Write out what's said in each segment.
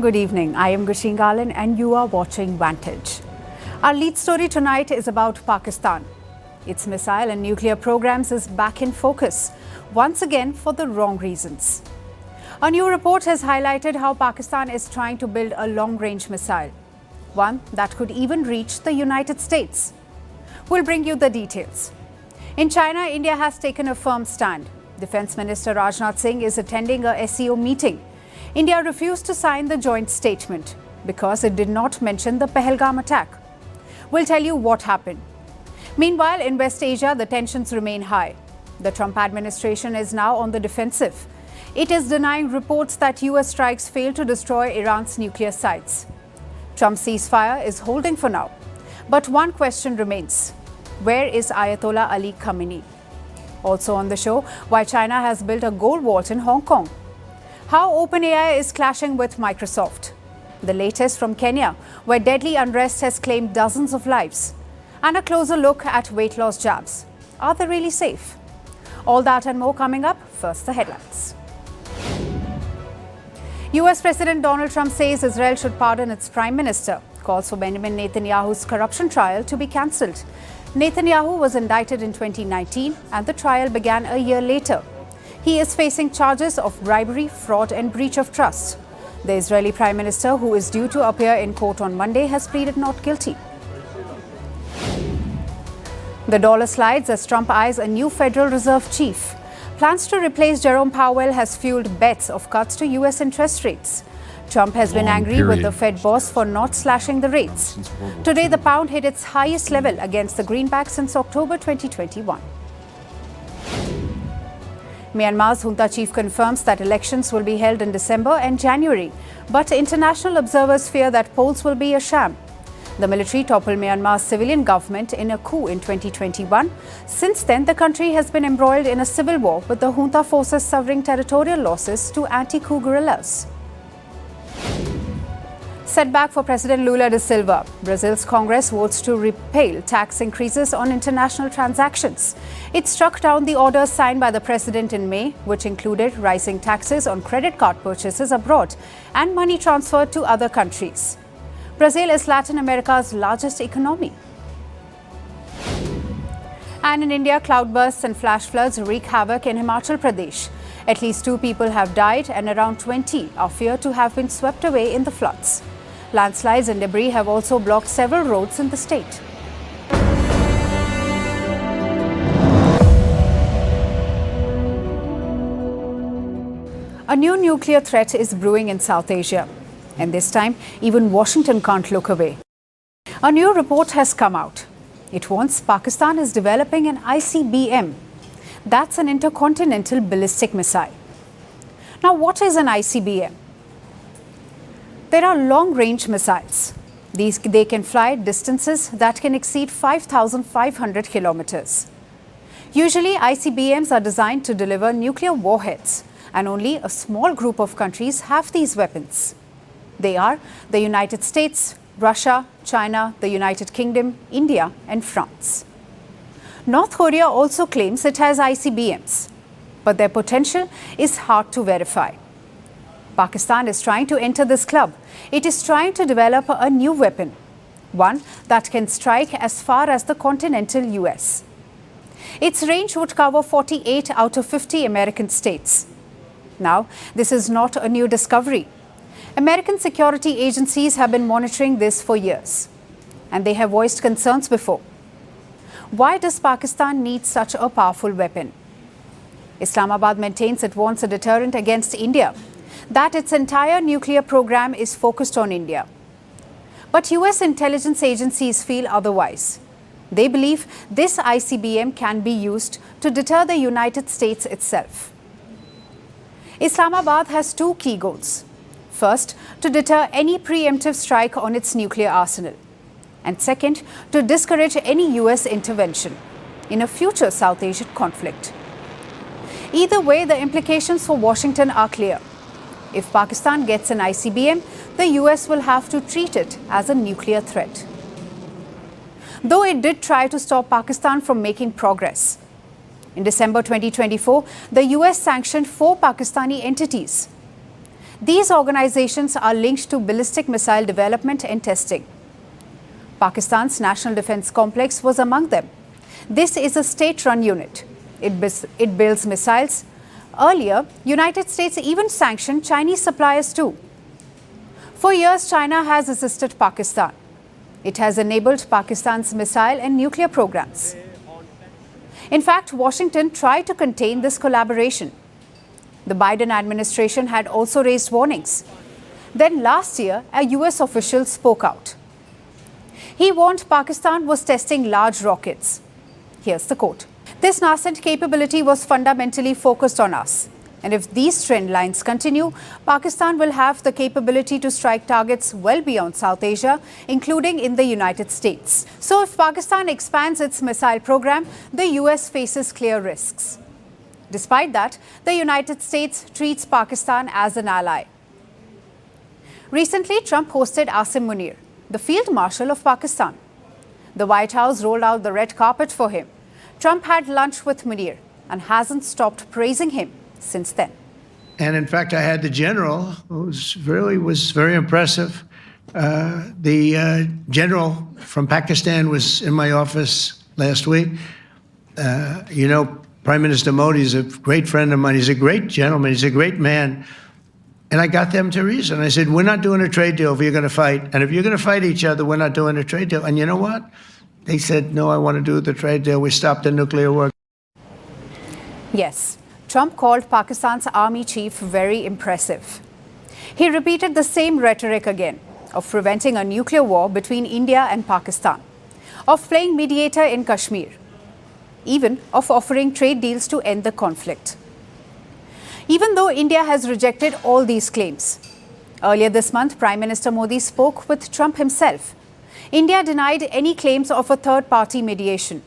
good evening. I am Gushin Galan and you are watching Vantage. Our lead story tonight is about Pakistan. Its missile and nuclear programs is back in focus, once again for the wrong reasons. A new report has highlighted how Pakistan is trying to build a long-range missile, one that could even reach the United States. We'll bring you the details. In China, India has taken a firm stand. Defence Minister Rajnath Singh is attending a SEO meeting. India refused to sign the joint statement because it did not mention the Pahalgam attack. We'll tell you what happened. Meanwhile, in West Asia, the tensions remain high. The Trump administration is now on the defensive. It is denying reports that US strikes failed to destroy Iran's nuclear sites. Trump's ceasefire is holding for now. But one question remains. Where is Ayatollah Ali Khamenei? Also on the show, why China has built a gold vault in Hong Kong. How OpenAI is clashing with Microsoft. The latest from Kenya, where deadly unrest has claimed dozens of lives. And a closer look at weight loss jabs. Are they really safe? All that and more coming up. First, the headlines. US President Donald Trump says Israel should pardon its Prime Minister. Calls for Benjamin Netanyahu's corruption trial to be cancelled. Netanyahu was indicted in 2019 and the trial began a year later. He is facing charges of bribery, fraud and breach of trust. The Israeli Prime Minister, who is due to appear in court on Monday, has pleaded not guilty. The dollar slides as Trump eyes a new Federal Reserve chief. Plans to replace Jerome Powell has fueled bets of cuts to US interest rates. Trump has been angry with the Fed boss for not slashing the rates. Today, the pound hit its highest level against the greenback since October 2021. Myanmar's junta chief confirms that elections will be held in December and January, but international observers fear that polls will be a sham. The military toppled Myanmar's civilian government in a coup in 2021. Since then, the country has been embroiled in a civil war with the junta forces suffering territorial losses to anti-coup guerrillas. Setback for President Lula da Silva. Brazil's Congress votes to repeal tax increases on international transactions. It struck down the orders signed by the president in May, which included rising taxes on credit card purchases abroad and money transferred to other countries. Brazil is Latin America's largest economy. And in India, cloudbursts and flash floods wreak havoc in Himachal Pradesh. At least 2 people have died and around 20 are feared to have been swept away in the floods. Landslides and debris have also blocked several roads in the state. A new nuclear threat is brewing in South Asia. And this time, even Washington can't look away. A new report has come out. It warns Pakistan is developing an ICBM. That's an Intercontinental Ballistic Missile. Now, what is an ICBM? There are long-range missiles. They can fly distances that can exceed 5,500 kilometers. Usually, ICBMs are designed to deliver nuclear warheads, and only a small group of countries have these weapons. They are the United States, Russia, China, the United Kingdom, India, and France. North Korea also claims it has ICBMs, but their potential is hard to verify. Pakistan is trying to enter this club. It is trying to develop a new weapon, one that can strike as far as the continental US. Its range would cover 48 out of 50 American states. Now, this is not a new discovery. American security agencies have been monitoring this for years, and they have voiced concerns before. Why does Pakistan need such a powerful weapon? Islamabad maintains it wants a deterrent against India, that its entire nuclear program is focused on India. But US intelligence agencies feel otherwise. They believe this ICBM can be used to deter the United States itself. Islamabad has 2 key goals. First, to deter any preemptive strike on its nuclear arsenal. And second, to discourage any US intervention in a future South Asian conflict. Either way, the implications for Washington are clear. If Pakistan gets an ICBM, the US will have to treat it as a nuclear threat. Though it did try to stop Pakistan from making progress. In December 2024, the US sanctioned 4 Pakistani entities. These organizations are linked to ballistic missile development and testing. Pakistan's National Defense Complex was among them. This is a state-run unit. It builds missiles. Earlier, United States even sanctioned Chinese suppliers too. For years, China has assisted Pakistan. It has enabled Pakistan's missile and nuclear programs. In fact, Washington tried to contain this collaboration. The Biden administration had also raised warnings. Then last year, a US official spoke out. He warned Pakistan was testing large rockets. Here's the quote. This nascent capability was fundamentally focused on us. And if these trend lines continue, Pakistan will have the capability to strike targets well beyond South Asia, including in the United States. So if Pakistan expands its missile program, the US faces clear risks. Despite that, the United States treats Pakistan as an ally. Recently, Trump hosted Asim Munir, the Field Marshal of Pakistan. The White House rolled out the red carpet for him. Trump had lunch with Munir and hasn't stopped praising him since then. And in fact, I had the general, who was very impressive. The general from Pakistan was in my office last week. Prime Minister Modi is a great friend of mine. He's a great gentleman. He's a great man. And I got them to reason. I said, we're not doing a trade deal if you're going to fight. And if you're going to fight each other, we're not doing a trade deal. And you know what? They said, no, I want to do the trade deal. We stopped the nuclear work. Yes, Trump called Pakistan's army chief very impressive. He repeated the same rhetoric again of preventing a nuclear war between India and Pakistan, of playing mediator in Kashmir, even of offering trade deals to end the conflict. Even though India has rejected all these claims. Earlier this month, Prime Minister Modi spoke with Trump himself. India denied any claims of a third-party mediation.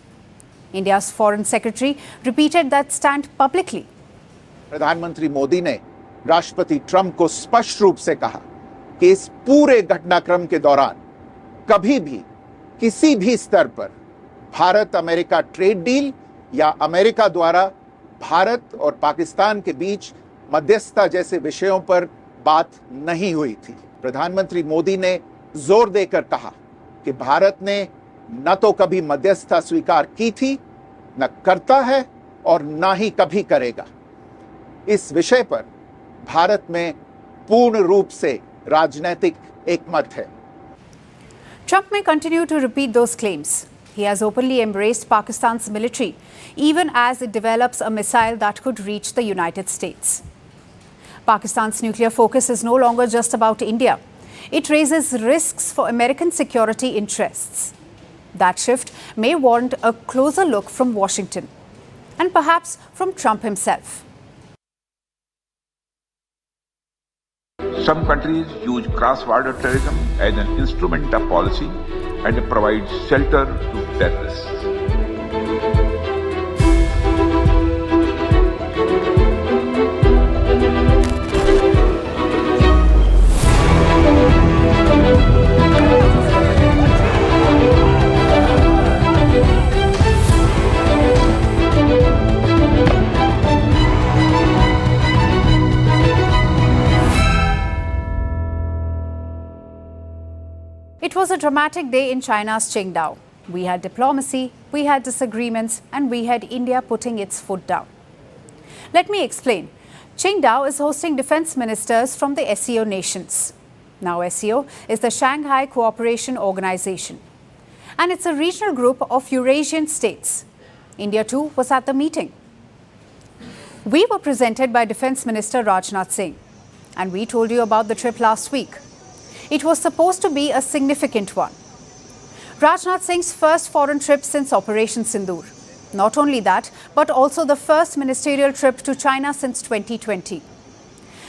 India's Foreign Secretary repeated that stand publicly. प्रधानमंत्री मोदी ने राष्ट्रपति Trump को स्पष्ट रूप से कहा कि इस पूरे घटनाक्रम के दौरान कभी भी किसी भी स्तर पर भारत अमेरिका ट्रेड डील या अमेरिका द्वारा भारत और पाकिस्तान के बीच मध्यस्थता जैसे विषयों पर बात नहीं हुई थी। प्रधानमंत्री मोदी ने जोर देकर कहा कि भारत ने न तो कभी मध्यस्थता स्वीकार की थी, न करता है और न ही कभी करेगा। इस विषय पर भारत में पूर्ण रूप से राजनीतिक एकमत है। Trump may continue to repeat those claims. He has openly embraced Pakistan's military, even as it develops a missile that could reach the United States. Pakistan's nuclear focus is no longer just about India. It raises risks for American security interests. That shift may warrant a closer look from Washington, and perhaps from Trump himself. Some countries use cross-border terrorism as an instrument of policy and provide shelter to terrorists. It was a dramatic day in China's Qingdao. We had diplomacy, we had disagreements, and we had India putting its foot down. Let me explain. Qingdao is hosting defense ministers from the SCO nations. Now SCO is the Shanghai Cooperation Organization. And it's a regional group of Eurasian states. India too was at the meeting. We were presented by Defense Minister Rajnath Singh. And we told you about the trip last week. It was supposed to be a significant one. Rajnath Singh's first foreign trip since Operation Sindoor. Not only that, but also the first ministerial trip to China since 2020.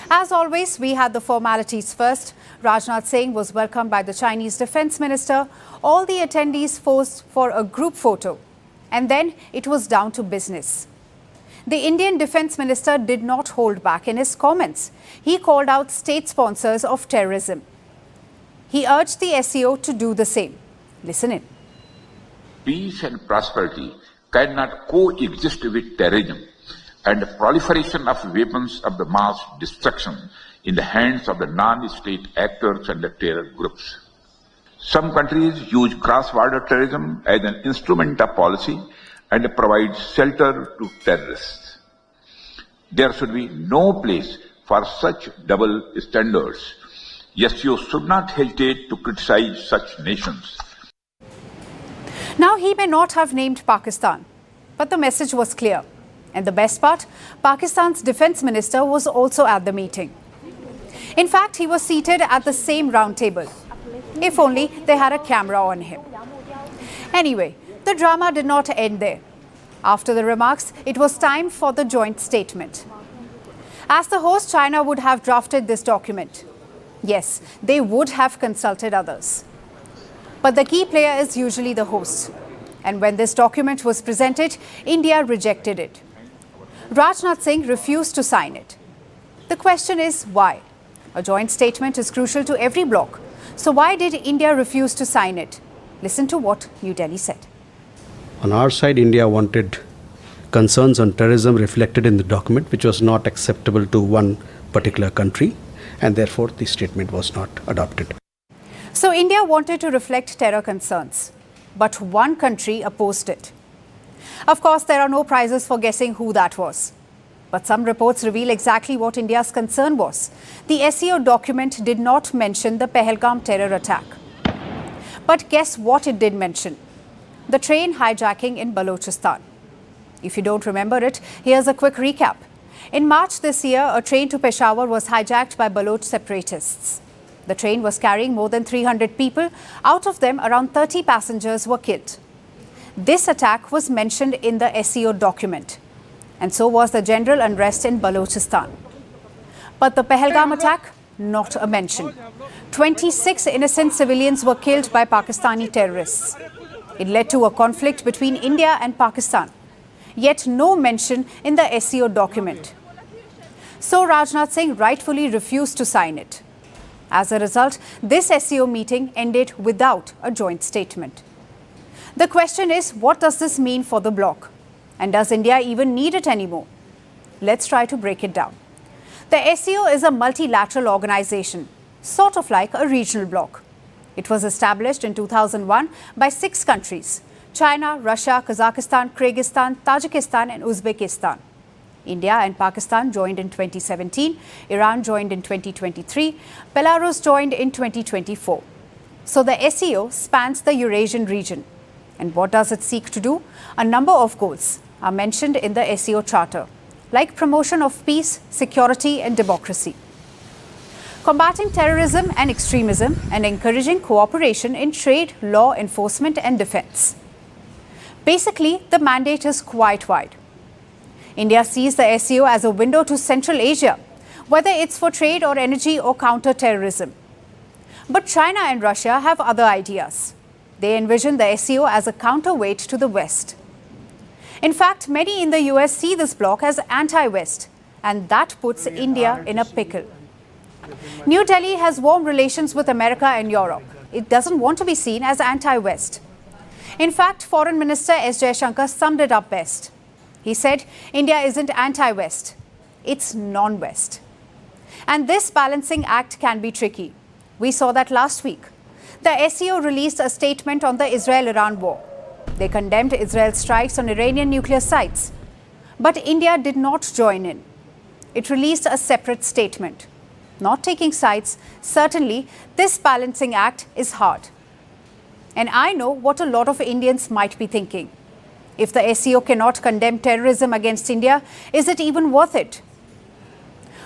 As always, we had the formalities first. Rajnath Singh was welcomed by the Chinese defense minister. All the attendees posed for a group photo. And then it was down to business. The Indian defense minister did not hold back in his comments. He called out state sponsors of terrorism. He urged the SCO to do the same. Listen in. Peace and prosperity cannot coexist with terrorism, and proliferation of weapons of the mass destruction in the hands of the non-state actors and the terror groups. Some countries use cross-border terrorism as an instrument of policy and provide shelter to terrorists. There should be no place for such double standards. Yes, you should not hesitate to criticize such nations. Now, he may not have named Pakistan, but the message was clear. And the best part, Pakistan's defense minister was also at the meeting. In fact, he was seated at the same round table. If only they had a camera on him. Anyway, the drama did not end there. After the remarks, it was time for the joint statement. As the host, China would have drafted this document. Yes, they would have consulted others. But the key player is usually the host. And when this document was presented, India rejected it. Rajnath Singh refused to sign it. The question is why? A joint statement is crucial to every bloc. So why did India refuse to sign it? Listen to what New Delhi said. On our side, India wanted concerns on terrorism reflected in the document, which was not acceptable to one particular country, and therefore the statement was not adopted. So India wanted to reflect terror concerns, but one country opposed it. Of course, there are no prizes for guessing who that was. But some reports reveal exactly what India's concern was. The SEO document did not mention the Pahalgam terror attack. But guess what it did mention? The train hijacking in Balochistan. If you don't remember it, here's a quick recap. In March this year, a train to Peshawar was hijacked by Baloch separatists. The train was carrying more than 300 people. Out of them, around 30 passengers were killed. This attack was mentioned in the SEO document. And so was the general unrest in Balochistan. But the Pahalgam attack, not a mention. 26 innocent civilians were killed by Pakistani terrorists. It led to a conflict between India and Pakistan. Yet no mention in the SEO document. So Rajnath Singh rightfully refused to sign it. As a result, this SEO meeting ended without a joint statement. The question is, what does this mean for the bloc? And does India even need it anymore? Let's try to break it down. The SEO is a multilateral organization, sort of like a regional bloc. It was established in 2001 by 6 countries: China, Russia, Kazakhstan, Kyrgyzstan, Tajikistan and Uzbekistan. India and Pakistan joined in 2017, Iran joined in 2023, Belarus joined in 2024. So the SEO spans the Eurasian region. And what does it seek to do? A number of goals are mentioned in the SEO Charter, like promotion of peace, security and democracy, combating terrorism and extremism, and encouraging cooperation in trade, law enforcement and defense. Basically, the mandate is quite wide. India sees the SEO as a window to Central Asia, whether it's for trade or energy or counter-terrorism. But China and Russia have other ideas. They envision the SEO as a counterweight to the West. In fact, many in the US see this bloc as anti-West, and that puts India in a pickle. New Delhi has warm relations with America and Europe. It doesn't want to be seen as anti-West. In fact, Foreign Minister S. Jaishankar summed it up best. He said, India isn't anti-West, it's non-West. And this balancing act can be tricky. We saw that last week. The SEO released a statement on the Israel-Iran war. They condemned Israel's strikes on Iranian nuclear sites. But India did not join in. It released a separate statement. Not taking sides, certainly this balancing act is hard. And I know what a lot of Indians might be thinking. If the SEO cannot condemn terrorism against India, is it even worth it?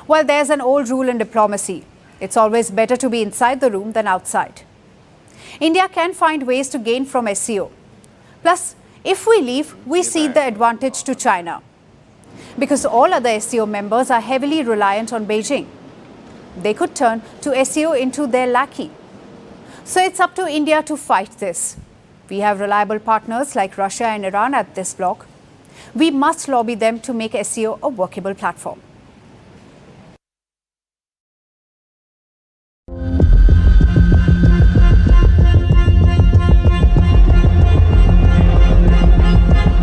Well, there's an old rule in diplomacy. It's always better to be inside the room than outside. India can find ways to gain from SEO. Plus, if we leave, we cede the advantage to China. Because all other SEO members are heavily reliant on Beijing. They could turn to SEO into their lackey. So it's up to India to fight this. We have reliable partners like Russia and Iran at this bloc. We must lobby them to make SEO a workable platform.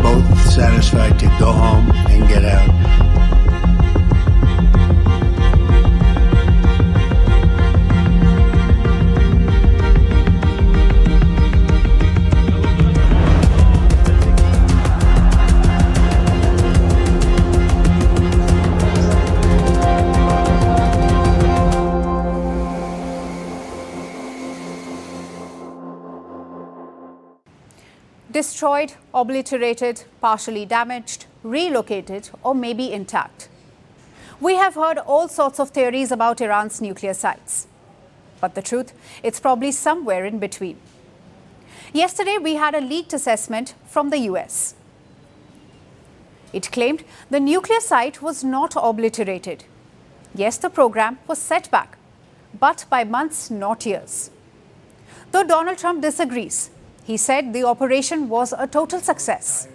Both satisfied to go home and get out. Destroyed, obliterated, partially damaged, relocated, or maybe intact. We have heard all sorts of theories about Iran's nuclear sites. But the truth, it's probably somewhere in between. Yesterday, we had a leaked assessment from the US. It claimed the nuclear site was not obliterated. Yes, the program was set back, but by months, not years. Though Donald Trump disagrees, he said the operation was a total success.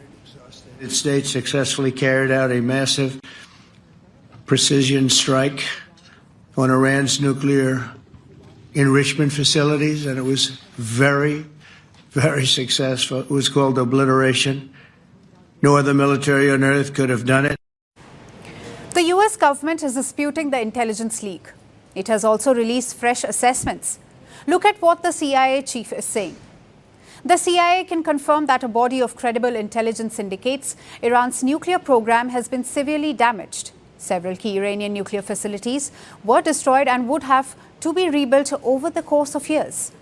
The United States successfully carried out a massive precision strike on Iran's nuclear enrichment facilities, and it was very, very successful. It was called obliteration. No other military on earth could have done it. The US government is disputing the intelligence leak. It has also released fresh assessments. Look at what the CIA chief is saying. The CIA can confirm that a body of credible intelligence indicates Iran's nuclear program has been severely damaged. Several key Iranian nuclear facilities were destroyed and would have to be rebuilt over the course of years.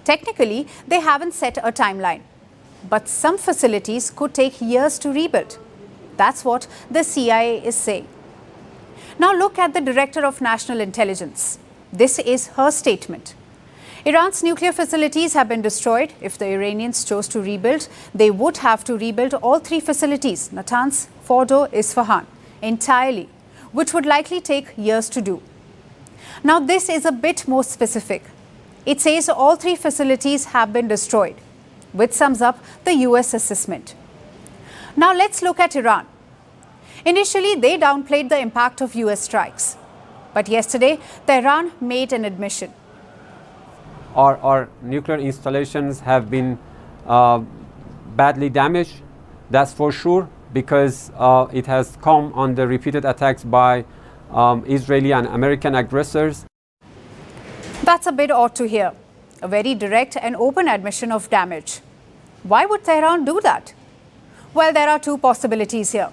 Technically, they haven't set a timeline, but some facilities could take years to rebuild. That's what the CIA is saying. Now look at the Director of National Intelligence. This is her statement. Iran's nuclear facilities have been destroyed. If the Iranians chose to rebuild, they would have to rebuild all three facilities, Natanz, Fordo, Isfahan, entirely, which would likely take years to do. Now this is a bit more specific. It says all three facilities have been destroyed, which sums up the US assessment. Now let's look at Iran. Initially, they downplayed the impact of US strikes. But yesterday, Tehran made an admission. Our nuclear installations have been badly damaged, that's for sure, because it has come under repeated attacks by Israeli and American aggressors. That's a bit odd to hear. A very direct and open admission of damage. Why would Tehran do that? Well, there are two possibilities here.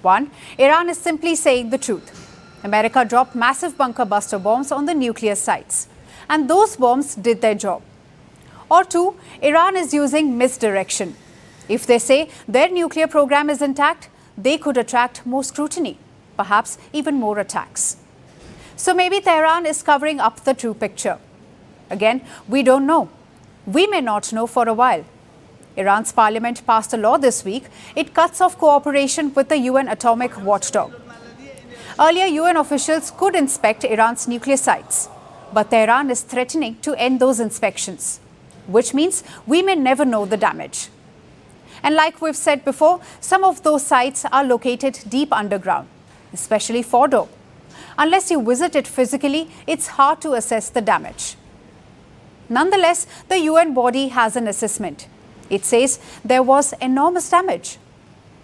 One, Iran is simply saying the truth. America dropped massive bunker buster bombs on the nuclear sites, and those bombs did their job. Or two, Iran is using misdirection. If they say their nuclear program is intact, they could attract more scrutiny, perhaps even more attacks. So maybe Tehran is covering up the true picture. Again, we don't know. We may not know for a while. Iran's parliament passed a law this week. It cuts off cooperation with the UN atomic watchdog. Earlier, UN officials could inspect Iran's nuclear sites, but Tehran is threatening to end those inspections, which means we may never know the damage. And like we've said before, some of those sites are located deep underground, especially Fordo. Unless you visit it physically, it's hard to assess the damage. Nonetheless, the UN body has an assessment. It says there was enormous damage.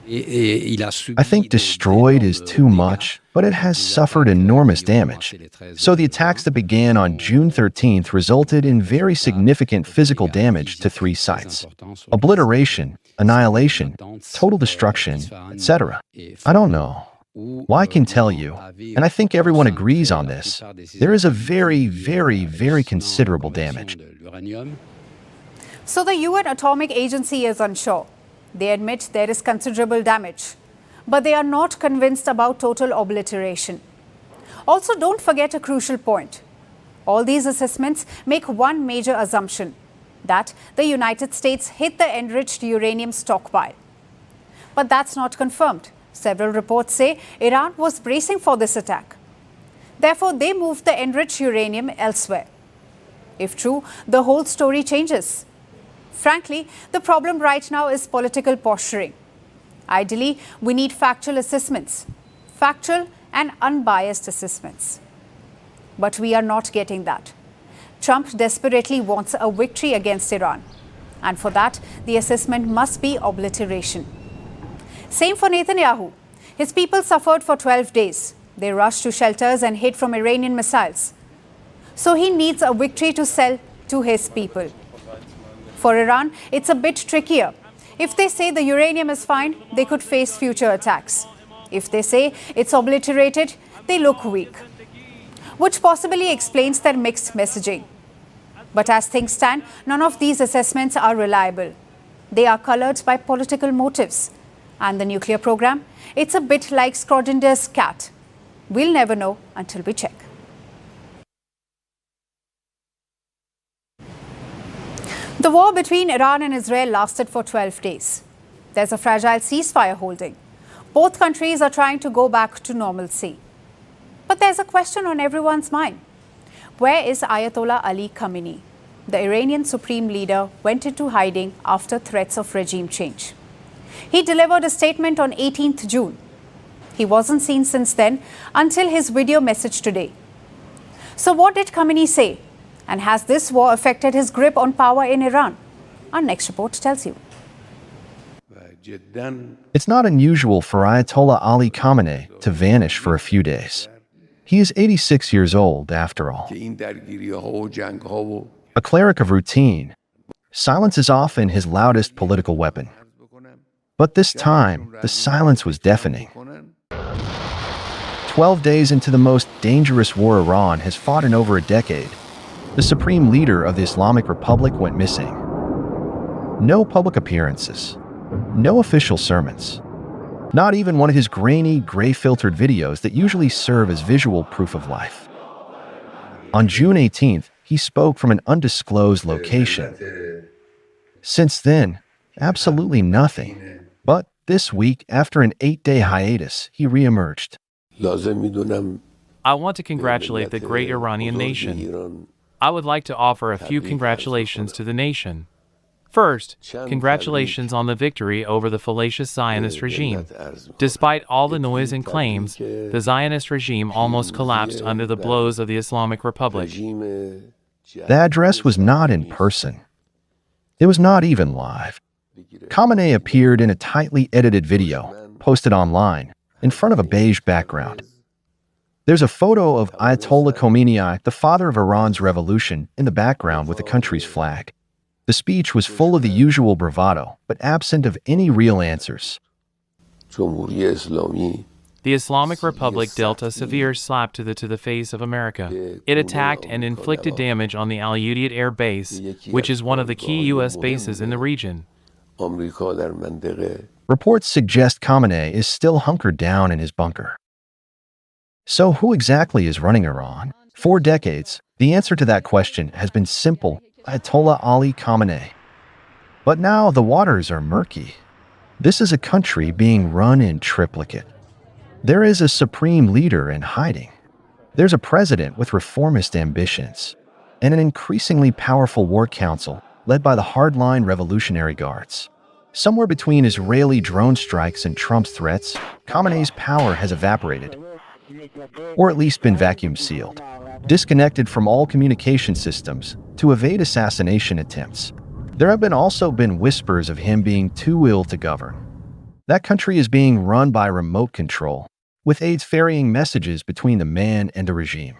I think destroyed is too much, but it has suffered enormous damage. So the attacks that began on June 13th resulted in very significant physical damage to 3 sites. Obliteration, annihilation, total destruction, etc. I don't know. Well, I can tell you, and I think everyone agrees on this, there is a very, very, very considerable damage. So the UN Atomic Agency is unsure. They admit there is considerable damage, but they are not convinced about total obliteration. Also, don't forget a crucial point. All these assessments make one major assumption, that the United States hit the enriched uranium stockpile. But that's not confirmed. Several reports say Iran was bracing for this attack. Therefore, they moved the enriched uranium elsewhere. If true, the whole story changes. Frankly, the problem right now is political posturing. Ideally, we need factual assessments, factual and unbiased assessments. But we are not getting that. Trump desperately wants a victory against Iran. And for that, the assessment must be obliteration. Same for Netanyahu. His people suffered for 12 days. They rushed to shelters and hid from Iranian missiles. So he needs a victory to sell to his people. For Iran, it's a bit trickier. If they say the uranium is fine, they could face future attacks. If they say it's obliterated, they look weak, which possibly explains their mixed messaging. But as things stand, none of these assessments are reliable. They are coloured by political motives. And the nuclear program? It's a bit like Schrodinger's cat. We'll never know until we check. The war between Iran and Israel lasted for 12 days. There's a fragile ceasefire holding. Both countries are trying to go back to normalcy. But there's a question on everyone's mind. Where is Ayatollah Ali Khamenei? The Iranian supreme leader went into hiding after threats of regime change. He delivered a statement on 18th June. He wasn't seen since then until his video message today. So what did Khamenei say? And has this war affected his grip on power in Iran? Our next report tells you. It's not unusual for Ayatollah Ali Khamenei to vanish for a few days. He is 86 years old, after all. A cleric of routine, silence is often his loudest political weapon. But this time, the silence was deafening. 12 days into the most dangerous war Iran has fought in over a decade, the supreme leader of the Islamic Republic went missing. No public appearances, no official sermons, not even one of his grainy, gray-filtered videos that usually serve as visual proof of life. On June 18th, he spoke from an undisclosed location. Since then, absolutely nothing. But this week, after an 8-day hiatus, he re-emerged. I want to congratulate the great Iranian nation. I would like to offer a few congratulations to the nation. First, congratulations on the victory over the fallacious Zionist regime. Despite all the noise and claims, the Zionist regime almost collapsed under the blows of the Islamic Republic. The address was not in person. It was not even live. Khamenei appeared in a tightly edited video, posted online, in front of a beige background. There's a photo of Ayatollah Khamenei, the father of Iran's revolution, in the background with the country's flag. The speech was full of the usual bravado, but absent of any real answers. The Islamic Republic dealt a severe slap to the face of America. It attacked and inflicted damage on the Al Udeid Air Base, which is one of the key U.S. bases in the region. Reports suggest Khamenei is still hunkered down in his bunker. So who exactly is running Iran? For decades, the answer to that question has been simple: Ayatollah Ali Khamenei. But now the waters are murky. This is a country being run in triplicate. There is a supreme leader in hiding. There's a president with reformist ambitions, and an increasingly powerful war council led by the hardline Revolutionary Guards. Somewhere between Israeli drone strikes and Trump's threats, Khamenei's power has evaporated, or at least been vacuum sealed, disconnected from all communication systems to evade assassination attempts. There have also been whispers of him being too ill to govern. That country is being run by remote control, with aides ferrying messages between the man and the regime.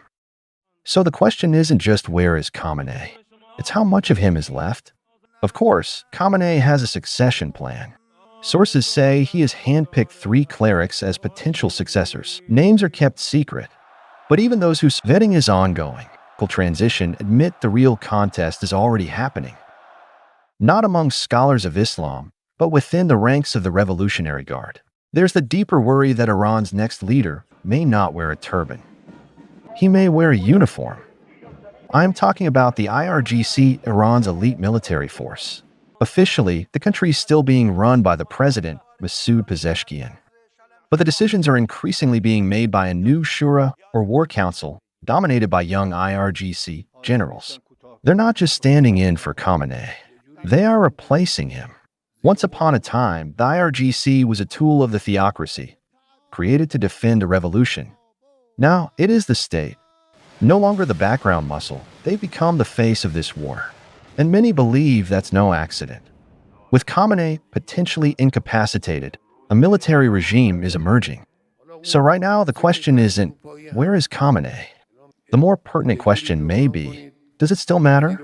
So the question isn't just where is Khamenei, it's how much of him is left. Of course, Khamenei has a succession plan. Sources say he has handpicked 3 clerics as potential successors. Names are kept secret, but even those whose vetting is ongoing, transition admit the real contest is already happening. Not among scholars of Islam, but within the ranks of the Revolutionary Guard. There's the deeper worry that Iran's next leader may not wear a turban. He may wear a uniform. I am talking about the IRGC, Iran's elite military force. Officially, the country is still being run by the president, Masoud Pezeshkian. But the decisions are increasingly being made by a new shura, or war council, dominated by young IRGC generals. They're not just standing in for Khamenei. They are replacing him. Once upon a time, the IRGC was a tool of the theocracy, created to defend a revolution. Now, it is the state. No longer the background muscle, they've become the face of this war. And many believe that's no accident. With Khamenei potentially incapacitated, a military regime is emerging. So right now, the question isn't, where is Khamenei? The more pertinent question may be, does it still matter?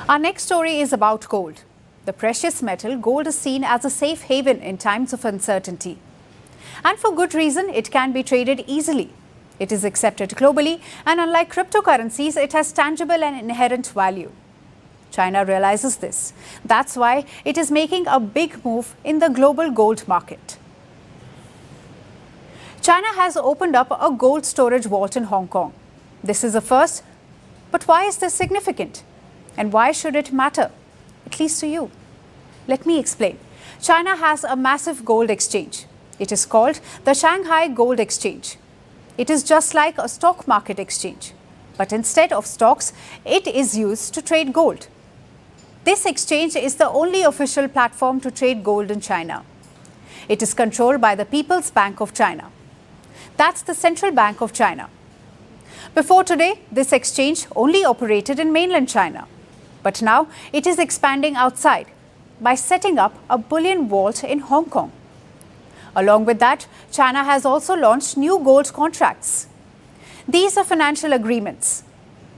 Our next story is about gold. The precious metal, gold is seen as a safe haven in times of uncertainty. And for good reason, it can be traded easily. It is accepted globally, and unlike cryptocurrencies, it has tangible and inherent value. China realizes this. That's why it is making a big move in the global gold market. China has opened up a gold storage vault in Hong Kong. This is a first, but why is this significant? And why should it matter, at least to you? Let me explain. China has a massive gold exchange. It is called the Shanghai Gold Exchange. It is just like a stock market exchange, but instead of stocks, it is used to trade gold. This exchange is the only official platform to trade gold in China. It is controlled by the People's Bank of China. That's the central bank of China. Before today, this exchange only operated in mainland China. But now it is expanding outside by setting up a bullion vault in Hong Kong. Along with that, China has also launched new gold contracts. These are financial agreements.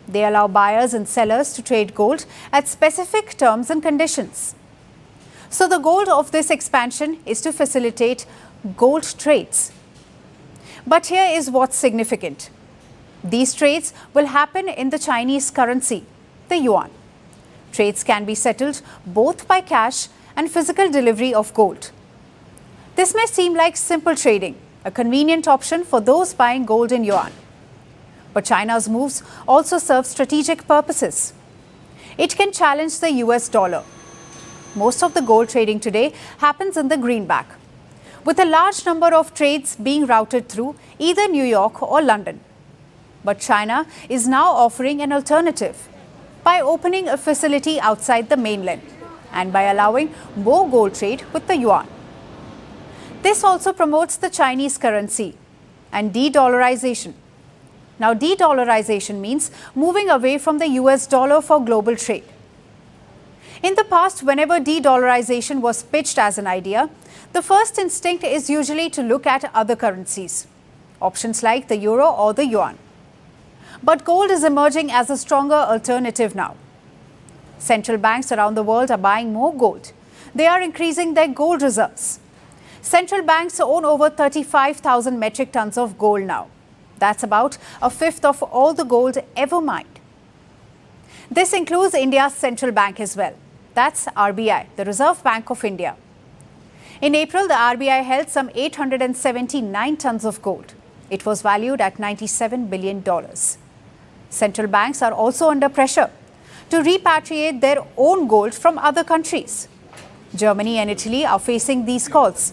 They allow buyers and sellers to trade gold at specific terms and conditions. So the goal of this expansion is to facilitate gold trades. But here is what's significant. These trades will happen in the Chinese currency, the yuan. Trades can be settled both by cash and physical delivery of gold. This may seem like simple trading, a convenient option for those buying gold in yuan. But China's moves also serve strategic purposes. It can challenge the US dollar. Most of the gold trading today happens in the greenback, with a large number of trades being routed through either New York or London. But China is now offering an alternative by opening a facility outside the mainland and by allowing more gold trade with the yuan. This also promotes the Chinese currency and de-dollarization. Now, de-dollarization means moving away from the US dollar for global trade. In the past, whenever de-dollarization was pitched as an idea, the first instinct is usually to look at other currencies, options like the euro or the yuan. But gold is emerging as a stronger alternative now. Central banks around the world are buying more gold. They are increasing their gold reserves. Central banks own over 35,000 metric tons of gold now. That's about a fifth of all the gold ever mined. This includes India's central bank as well. That's RBI, the Reserve Bank of India. In April, the RBI held some 879 tons of gold. It was valued at $97 billion. Central banks are also under pressure to repatriate their own gold from other countries. Germany and Italy are facing these calls.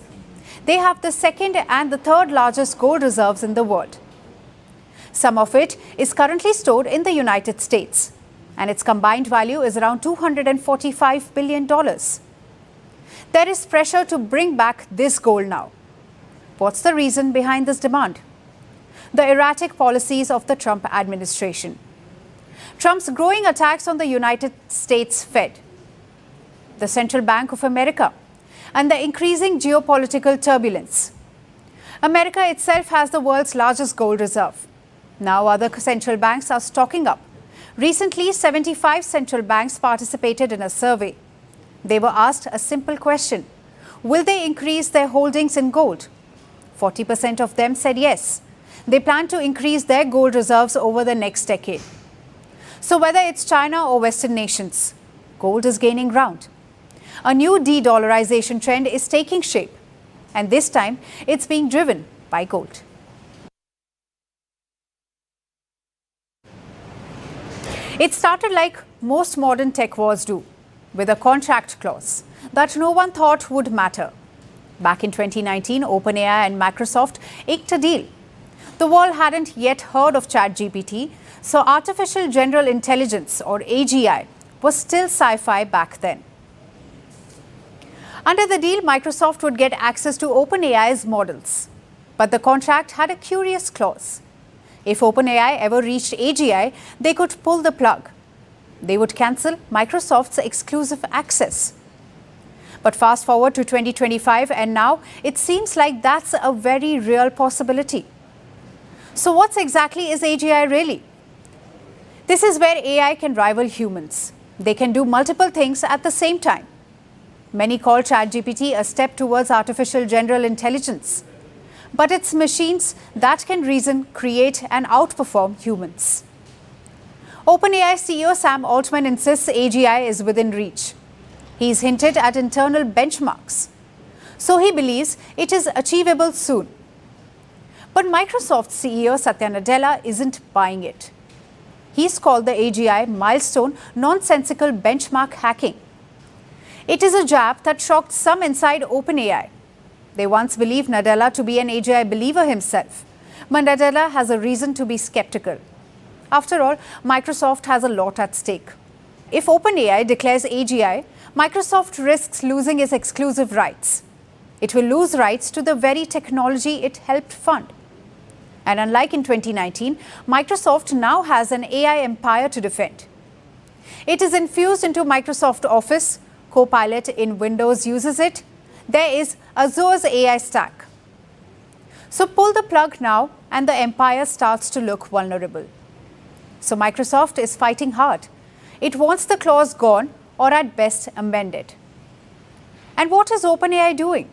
They have the second and the third largest gold reserves in the world. Some of it is currently stored in the United States, and its combined value is around $245 billion. There is pressure to bring back this gold now. What's the reason behind this demand? The erratic policies of the Trump administration. Trump's growing attacks on the United States Fed, the Central Bank of America, and the increasing geopolitical turbulence. America itself has the world's largest gold reserve. Now other central banks are stocking up. Recently, 75 central banks participated in a survey. They were asked a simple question: will they increase their holdings in gold? 40% of them said yes. They plan to increase their gold reserves over the next decade. So whether it's China or Western nations, gold is gaining ground. A new de-dollarization trend is taking shape, and this time it's being driven by gold. It started like most modern tech wars do, with a contract clause that no one thought would matter. Back in 2019, OpenAI and Microsoft inked a deal. The world hadn't yet heard of ChatGPT, so artificial general intelligence, or AGI, was still sci-fi back then. Under the deal, Microsoft would get access to OpenAI's models. But the contract had a curious clause. If OpenAI ever reached AGI, they could pull the plug. They would cancel Microsoft's exclusive access. But fast forward to 2025, and now it seems like that's a very real possibility. So what exactly is AGI really? This is where AI can rival humans. They can do multiple things at the same time. Many call ChatGPT a step towards artificial general intelligence. but it's machines that can reason, create, and outperform humans. OpenAI CEO Sam Altman insists AGI is within reach. He's hinted at internal benchmarks, so he believes it is achievable soon. But Microsoft CEO Satya Nadella isn't buying it. He's called the AGI milestone nonsensical benchmark hacking. It is a jab that shocked some inside OpenAI. They once believed Nadella to be an AGI believer himself, but Nadella has a reason to be skeptical. After all, Microsoft has a lot at stake. If OpenAI declares AGI, Microsoft risks losing its exclusive rights. It will lose rights to the very technology it helped fund. And unlike in 2019, Microsoft now has an AI empire to defend. It is infused into Microsoft Office. Copilot in Windows uses it. There is Azure's AI stack. So pull the plug now and the empire starts to look vulnerable. So Microsoft is fighting hard. It wants the clause gone or at best amended. And what is OpenAI doing?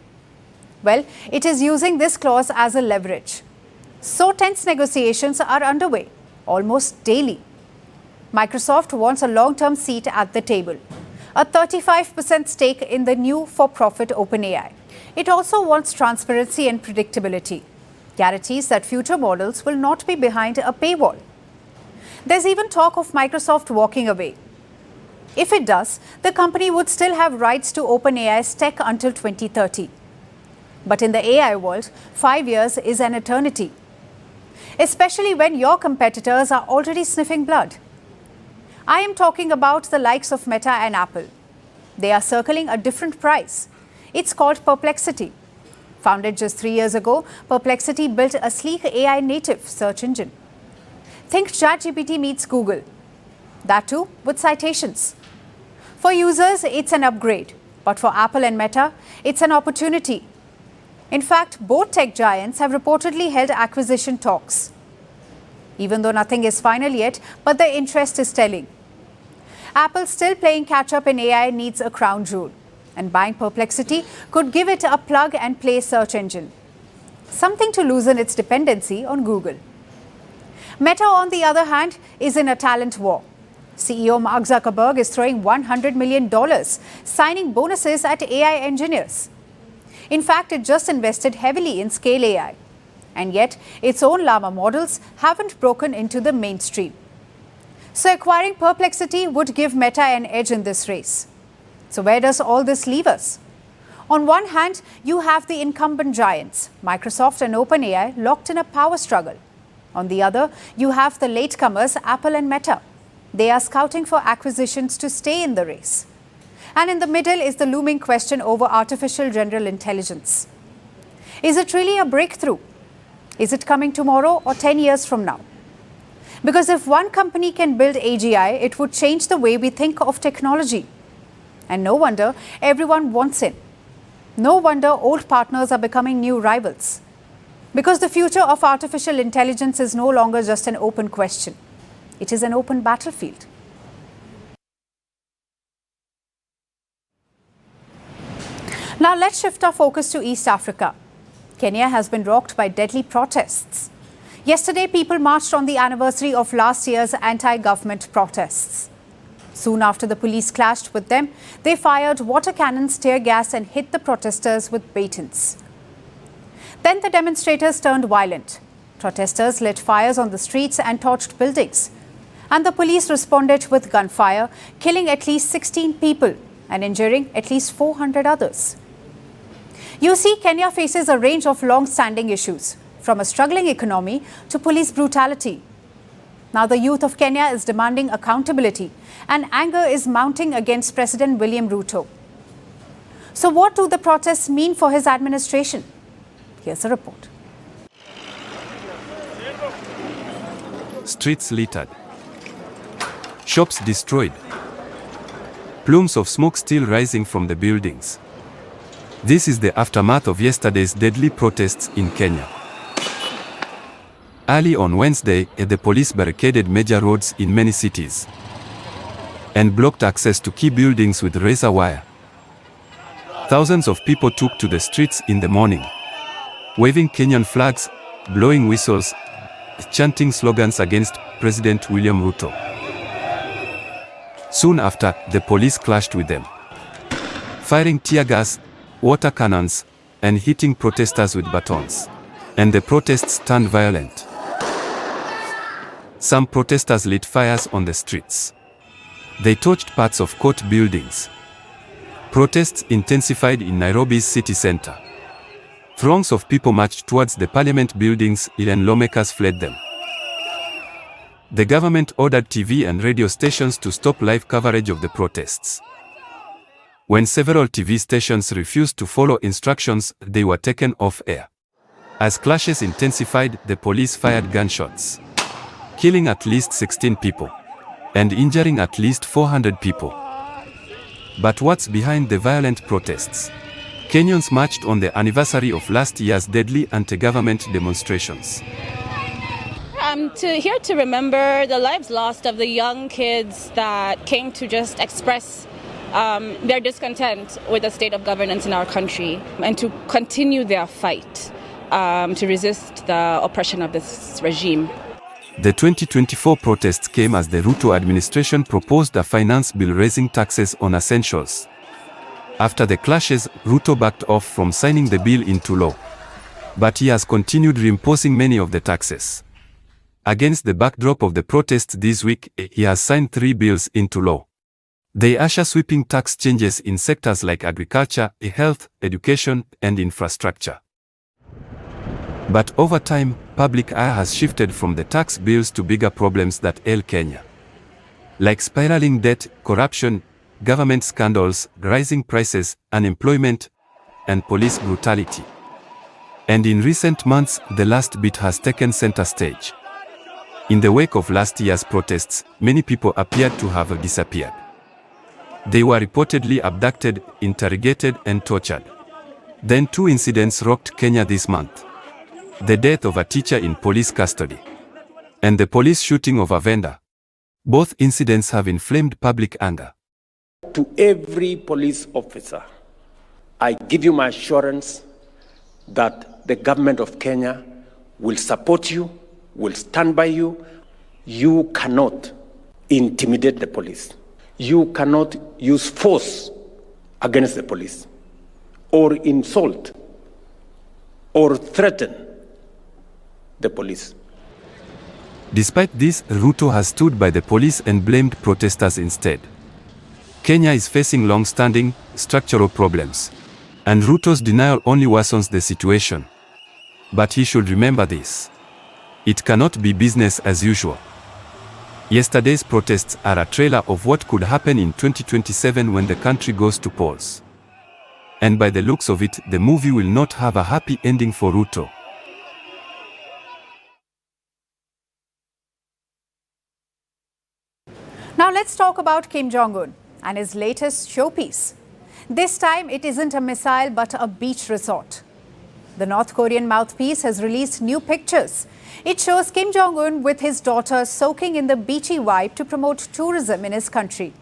Well, it is using this clause as a leverage. So tense negotiations are underway, almost daily. Microsoft wants a long-term seat at the table, a 35% stake in the new for-profit OpenAI. It also wants transparency and predictability, guarantees that future models will not be behind a paywall. There's even talk of Microsoft walking away. If it does, the company would still have rights to OpenAI's tech until 2030. But in the AI world, 5 years is an eternity, especially when your competitors are already sniffing blood. I am talking about the likes of Meta and Apple. They are circling a different price. It's called Perplexity. Founded just 3 years ago, Perplexity built a sleek AI native search engine. Think ChatGPT meets Google. That too with citations. For users, it's an upgrade, but for Apple and Meta, it's an opportunity. In fact, both tech giants have reportedly held acquisition talks. Even though nothing is final yet, but the interest is telling. Apple still playing catch-up in AI needs a crown jewel, and buying Perplexity could give it a plug-and-play search engine, something to loosen its dependency on Google. Meta, on the other hand, is in a talent war. CEO Mark Zuckerberg is throwing $100 million, signing bonuses at AI engineers. In fact, it just invested heavily in Scale AI. And yet, its own Llama models haven't broken into the mainstream. So acquiring Perplexity would give Meta an edge in this race. So where does all this leave us? On one hand, you have the incumbent giants, Microsoft and OpenAI, locked in a power struggle. On the other, you have the latecomers, Apple and Meta. They are scouting for acquisitions to stay in the race. And in the middle is the looming question over artificial general intelligence. Is it really a breakthrough? Is it coming tomorrow or 10 years from now? Because if one company can build AGI, it would change the way we think of technology. And no wonder everyone wants in. No wonder old partners are becoming new rivals. Because the future of artificial intelligence is no longer just an open question. It is an open battlefield. Now let's shift our focus to East Africa. Kenya has been rocked by deadly protests. Yesterday, people marched on the anniversary of last year's anti-government protests. Soon after the police clashed with them, they fired water cannons, tear gas and hit the protesters with batons. Then the demonstrators turned violent. Protesters lit fires on the streets and torched buildings. And the police responded with gunfire, killing at least 16 people and injuring at least 400 others. You see, Kenya faces a range of long-standing issues, from a struggling economy to police brutality. Now the youth of Kenya is demanding accountability, and anger is mounting against President William Ruto. So what do the protests mean for his administration? Here's a report. Streets littered. Shops destroyed. Plumes of smoke still rising from the buildings. This is the aftermath of yesterday's deadly protests in Kenya. Early on Wednesday, the police barricaded major roads in many cities and blocked access to key buildings with razor wire. Thousands of people took to the streets in the morning. waving Kenyan flags, blowing whistles, chanting slogans against President William Ruto. Soon after, the police clashed with them, firing tear gas, water cannons, and hitting protesters with batons. And the protests turned violent. Some protesters lit fires on the streets. They torched parts of court buildings. Protests intensified in Nairobi's city center. Throngs of people marched towards the parliament buildings and lawmakers fled them. The government ordered TV and radio stations to stop live coverage of the protests. When several TV stations refused to follow instructions, they were taken off air. As clashes intensified, the police fired gunshots, killing at least 16 people and injuring at least 400 people. But what's behind the violent protests? Kenyans marched on the anniversary of last year's deadly anti-government demonstrations. I'm here to remember the lives lost of the young kids that came to just express their discontent with the state of governance in our country and to continue their fight to resist the oppression of this regime. The 2024 protests came as the Ruto administration proposed a finance bill raising taxes on essentials. After the clashes, Ruto backed off from signing the bill into law. But he has continued reimposing many of the taxes. Against the backdrop of the protests this week, he has signed 3 bills into law. They usher sweeping tax changes in sectors like agriculture, health, education, and infrastructure. But over time, public eye has shifted from the tax bills to bigger problems that ail Kenya, like spiraling debt, corruption, government scandals, rising prices, unemployment, and police brutality. And in recent months, the last bit has taken center stage. In the wake of last year's protests, many people appeared to have disappeared. They were reportedly abducted, interrogated, and tortured. Then 2 incidents rocked Kenya this month: the death of a teacher in police custody and the police shooting of a vendor. Both incidents have inflamed public anger. To every police officer, I give you my assurance that the government of Kenya will support you, will stand by you. You cannot intimidate the police. You cannot use force against the police, or insult, or threaten the police. Despite this, Ruto has stood by the police and blamed protesters instead. Kenya is facing long-standing, structural problems, and Ruto's denial only worsens the situation. But he should remember this: it cannot be business as usual. Yesterday's protests are a trailer of what could happen in 2027 when the country goes to polls. And by the looks of it, the movie will not have a happy ending for Ruto. Now let's talk about Kim Jong-un and his latest showpiece. This time it isn't a missile but a beach resort. The North Korean mouthpiece has released new pictures. It shows Kim Jong-un with his daughter soaking in the beachy vibe to promote tourism in his country.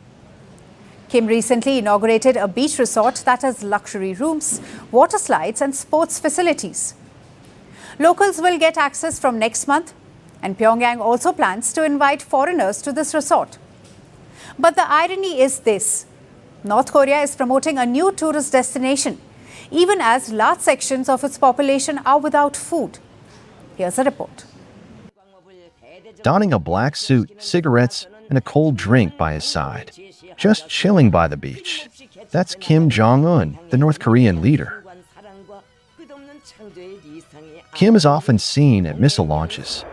Kim recently inaugurated a beach resort that has luxury rooms, water slides and sports facilities. Locals will get access from next month, and Pyongyang also plans to invite foreigners to this resort. But the irony is this: North Korea is promoting a new tourist destination, even as large sections of its population are without food. Here's a report. Donning a black suit, cigarettes, and a cold drink by his side, just chilling by the beach. That's Kim Jong-un, the North Korean leader. Kim is often seen at missile launches.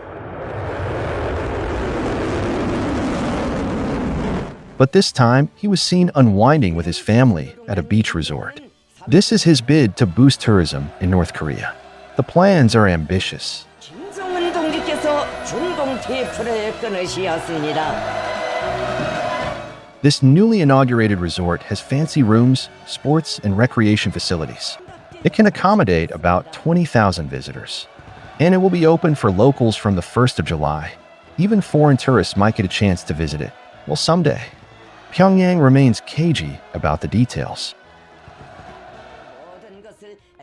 But this time, he was seen unwinding with his family at a beach resort. This is his bid to boost tourism in North Korea. The plans are ambitious. This newly inaugurated resort has fancy rooms, sports, and recreation facilities. It can accommodate about 20,000 visitors. And it will be open for locals from the 1st of July. Even foreign tourists might get a chance to visit it. Well, someday. Pyongyang remains cagey about the details.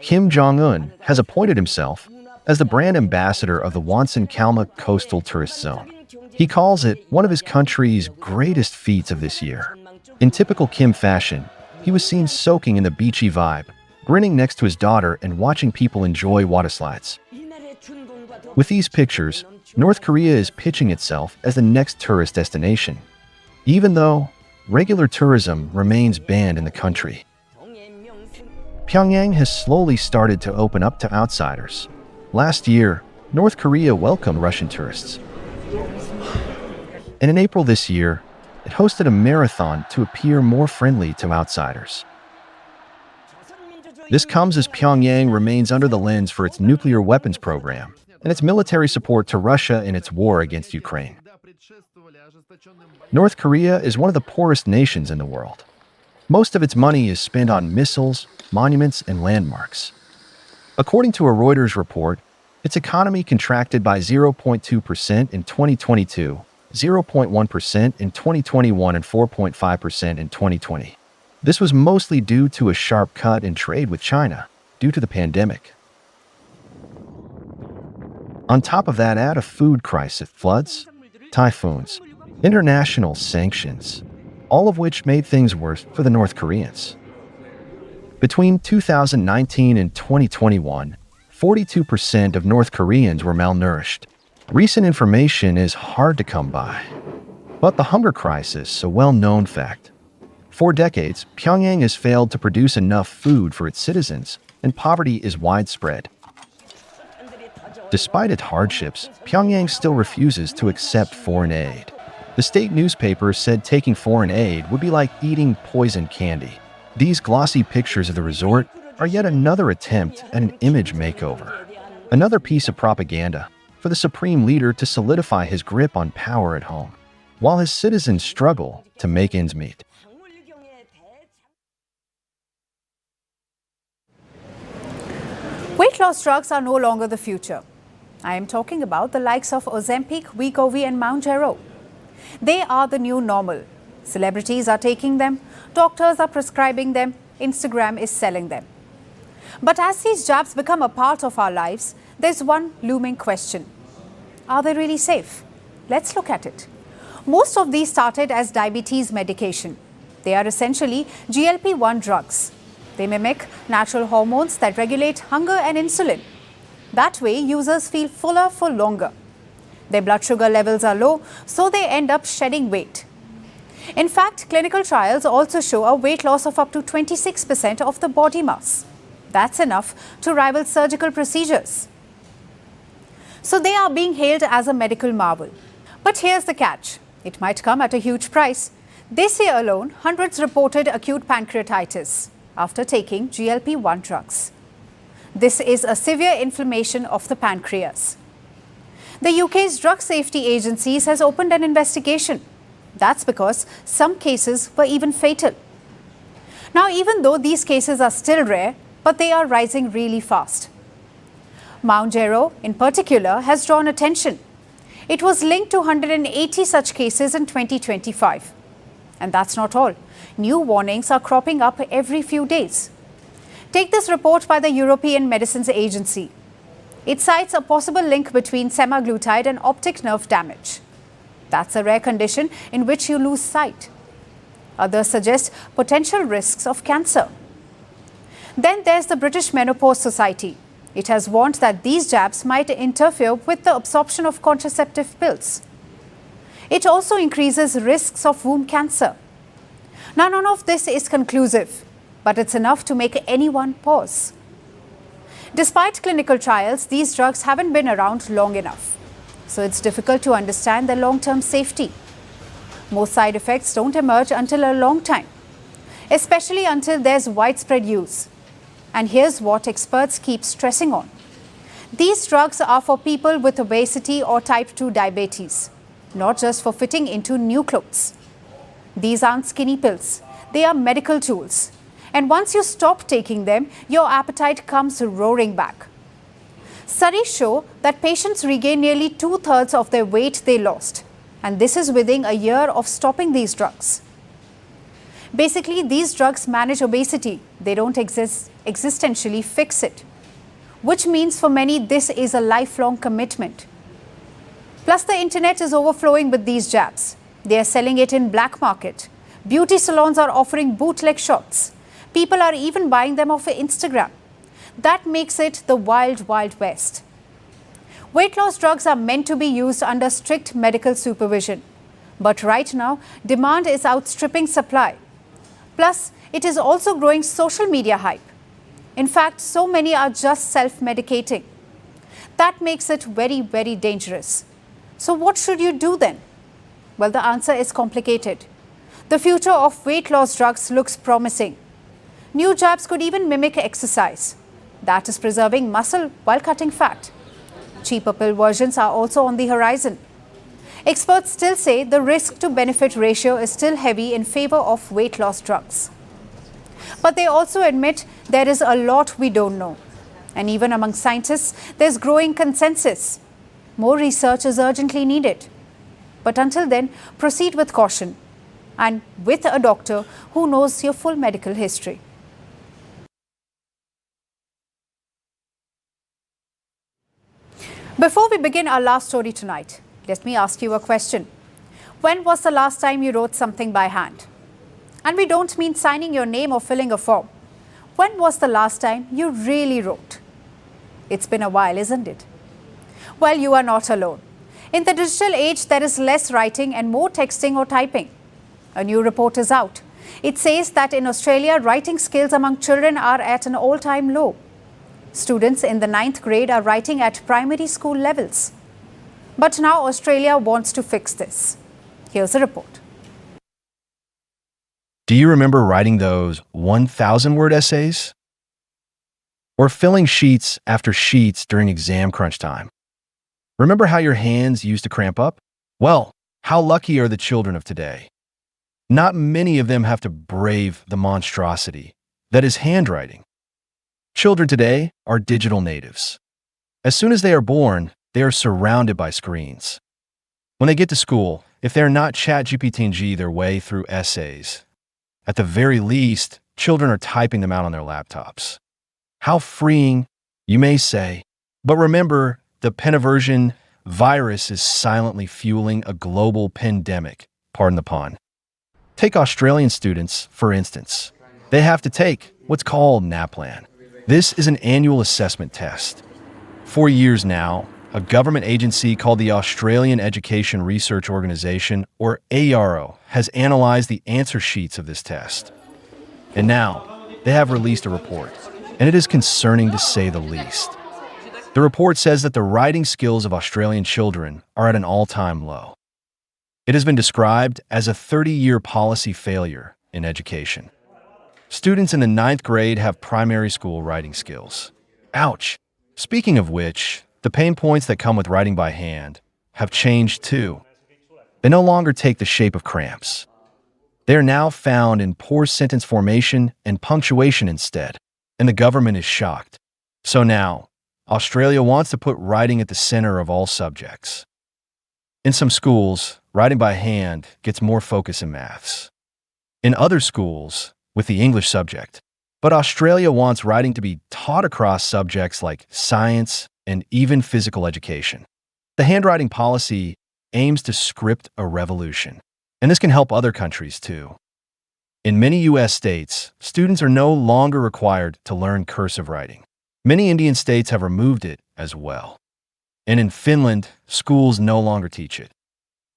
Kim Jong-un has appointed himself as the brand ambassador of the Wonsan-Kalma Coastal Tourist Zone. He calls it one of his country's greatest feats of this year. In typical Kim fashion, he was seen soaking in the beachy vibe, grinning next to his daughter and watching people enjoy water slides. With these pictures, North Korea is pitching itself as the next tourist destination, even though regular tourism remains banned in the country. Pyongyang has slowly started to open up to outsiders. Last year, North Korea welcomed Russian tourists. And in April this year, it hosted a marathon to appear more friendly to outsiders. This comes as Pyongyang remains under the lens for its nuclear weapons program and its military support to Russia in its war against Ukraine. North Korea is one of the poorest nations in the world. Most of its money is spent on missiles, monuments, and landmarks. According to a Reuters report, its economy contracted by 0.2% in 2022, 0.1% in 2021, and 4.5% in 2020. This was mostly due to a sharp cut in trade with China due to the pandemic. On top of that, add a food crisis, floods, typhoons, international sanctions, all of which made things worse for the North Koreans. Between 2019 and 2021, 42% of North Koreans were malnourished. Recent information is hard to come by, but the hunger crisis is a well-known fact. For decades, Pyongyang has failed to produce enough food for its citizens, and poverty is widespread. Despite its hardships, Pyongyang still refuses to accept foreign aid. The state newspaper said taking foreign aid would be like eating poison candy. These glossy pictures of the resort are yet another attempt at an image makeover. Another piece of propaganda for the supreme leader to solidify his grip on power at home, while his citizens struggle to make ends meet. Weight loss drugs are no longer the future. I am talking about the likes of Ozempic, Wegovy and Mounjaro. They are the new normal. Celebrities are taking them, doctors are prescribing them, Instagram is selling them. But as these jabs become a part of our lives, there's one looming question. Are they really safe? Let's look at it. Most of these started as diabetes medication. They are essentially GLP-1 drugs. They mimic natural hormones that regulate hunger and insulin. That way, users feel fuller for longer. Their blood sugar levels are low, so they end up shedding weight. In fact, clinical trials also show a weight loss of up to 26% of the body mass. That's enough to rival surgical procedures. So they are being hailed as a medical marvel. But here's the catch. It might come at a huge price. This year alone, hundreds reported acute pancreatitis after taking GLP-1 drugs. This is a severe inflammation of the pancreas. The UK's Drug Safety Agency has opened an investigation. That's because some cases were even fatal. Now, even though these cases are still rare, but they are rising really fast. Mounjaro, in particular, has drawn attention. It was linked to 180 such cases in 2025. And that's not all. New warnings are cropping up every few days. Take this report by the European Medicines Agency. It cites a possible link between semaglutide and optic nerve damage. That's a rare condition in which you lose sight. Others suggest potential risks of cancer. Then there's the British Menopause Society. It has warned that these jabs might interfere with the absorption of contraceptive pills. It also increases risks of womb cancer. Now, none of this is conclusive, but it's enough to make anyone pause. Despite clinical trials, these drugs haven't been around long enough, so it's difficult to understand their long-term safety. Most side effects don't emerge until a long time, especially until there's widespread use. And here's what experts keep stressing on. These drugs are for people with obesity or type 2 diabetes, not just for fitting into new clothes. These aren't skinny pills. They are medical tools. And once you stop taking them, your appetite comes roaring back. Studies show that patients regain nearly 2/3 of their weight they lost. And this is within a year of stopping these drugs. Basically, these drugs manage obesity. They don't existentially fix it. Which means for many, this is a lifelong commitment. Plus, the internet is overflowing with these jabs. They are selling it in black market. Beauty salons are offering bootleg shots. People are even buying them off Instagram. That makes it the wild, wild west. Weight loss drugs are meant to be used under strict medical supervision. But right now, demand is outstripping supply. Plus, it is also growing social media hype. In fact, so many are just self-medicating. That makes it very, very dangerous. So what should you do then? Well, the answer is complicated. The future of weight loss drugs looks promising. New jabs could even mimic exercise. That is preserving muscle while cutting fat. Cheaper pill versions are also on the horizon. Experts still say the risk-to-benefit ratio is still heavy in favor of weight loss drugs. But they also admit there is a lot we don't know. And even among scientists, there's growing consensus. More research is urgently needed. But until then, proceed with caution and with a doctor who knows your full medical history. Before we begin our last story tonight, let me ask you a question. When was the last time you wrote something by hand? And we don't mean signing your name or filling a form. When was the last time you really wrote? It's been a while, isn't it? Well, you are not alone. In the digital age, there is less writing and more texting or typing. A new report is out. It says that in Australia, writing skills among children are at an all-time low. Students in the 9th grade are writing at primary school levels. But now Australia wants to fix this. Here's a report. Do you remember writing those 1,000-word essays? Or filling sheets after sheets during exam crunch time? Remember how your hands used to cramp up? Well, how lucky are the children of today? Not many of them have to brave the monstrosity that is handwriting. Children today are digital natives. As soon as they are born, they are surrounded by screens. When they get to school, if they are not ChatGPT their way through essays, at the very least, children are typing them out on their laptops. How freeing, you may say, but remember, the peniversion virus is silently fueling a global pandemic, pardon the pun. Take Australian students, for instance. They have to take what's called NAPLAN. This is an annual assessment test. For years now, a government agency called the Australian Education Research Organisation, or AERO, has analysed the answer sheets of this test. And now, they have released a report, and it is concerning to say the least. The report says that the writing skills of Australian children are at an all-time low. It has been described as a 30-year policy failure in education. Students in the 9th grade have primary school writing skills. Ouch! Speaking of which, the pain points that come with writing by hand have changed too. They no longer take the shape of cramps. They are now found in poor sentence formation and punctuation instead, and the government is shocked. So now, Australia wants to put writing at the center of all subjects. In some schools, writing by hand gets more focus in maths. In other schools, with the English subject. But Australia wants writing to be taught across subjects like science and even physical education. The handwriting policy aims to script a revolution, and this can help other countries too. In many U.S. states, students are no longer required to learn cursive writing. Many Indian states have removed it as well. And in Finland, schools no longer teach it.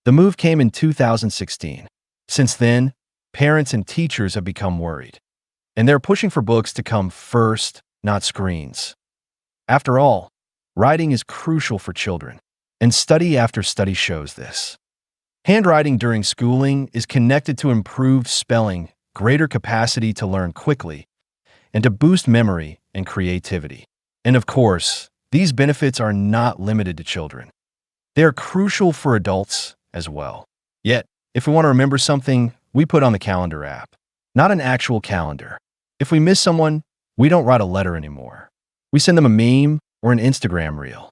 The move came in 2016. Since then, parents and teachers have become worried, and they're pushing for books to come first, not screens. After all, writing is crucial for children, and study after study shows this. Handwriting during schooling is connected to improved spelling, greater capacity to learn quickly, and to boost memory and creativity. And of course, these benefits are not limited to children. They are crucial for adults as well. Yet, if we want to remember something, we put on the calendar app, not an actual calendar. If we miss someone, we don't write a letter anymore. We send them a meme or an Instagram reel.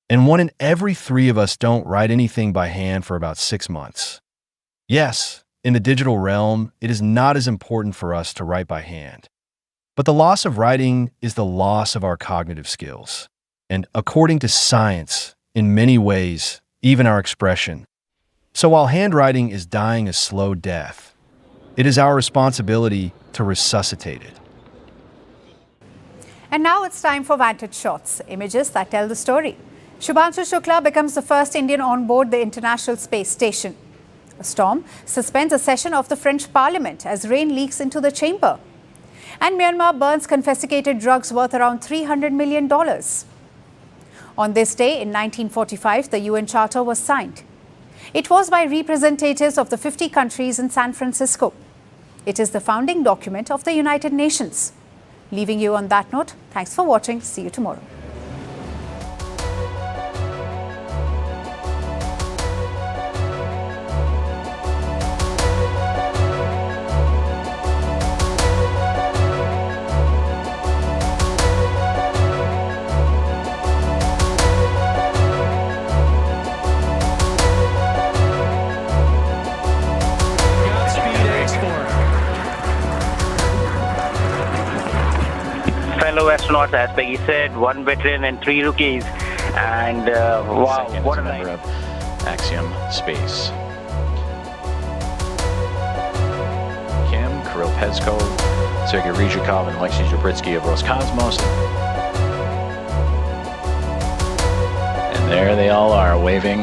And 1 in every 3 of us don't write anything by hand for about 6 months. Yes, In the digital realm, it is not as important for us to write by hand. But the loss of writing is the loss of our cognitive skills. And according to science, in many ways, even our expression. So while handwriting is dying a slow death, it is our responsibility to resuscitate it. And now it's time for Vantage Shots, images that tell the story. Shubhanshu Shukla becomes the first Indian on board the International Space Station. A storm suspends a session of the French Parliament as rain leaks into the chamber. And Myanmar burns confiscated drugs worth around $300 million. On this day in 1945, the UN Charter was signed. It was by representatives of the 50 countries in San Francisco. It is the founding document of the United Nations. Leaving you on that note, thanks for watching. See you tomorrow. Fellow astronauts, as Peggy said, 1 veteran and 3 rookies. And wow, what a member of Axiom Space. Kim, Kirill Peskov, Sergei Ryzhikov, and Alexei Zabritsky of Roscosmos. And there they all are, waving.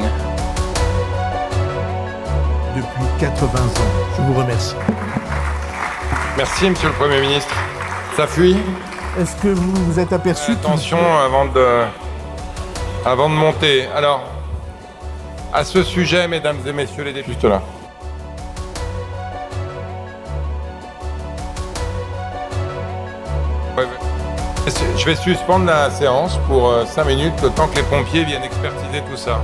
Depuis 80 ans. Je vous remercie. Merci, Monsieur le Premier ministre. Ça fuit. Est-ce que vous vous êtes aperçu Attention avant de monter. Alors, à ce sujet, mesdames et messieurs les députés, juste là. Je vais suspendre la séance pour 5 minutes, le temps que les pompiers viennent expertiser tout ça.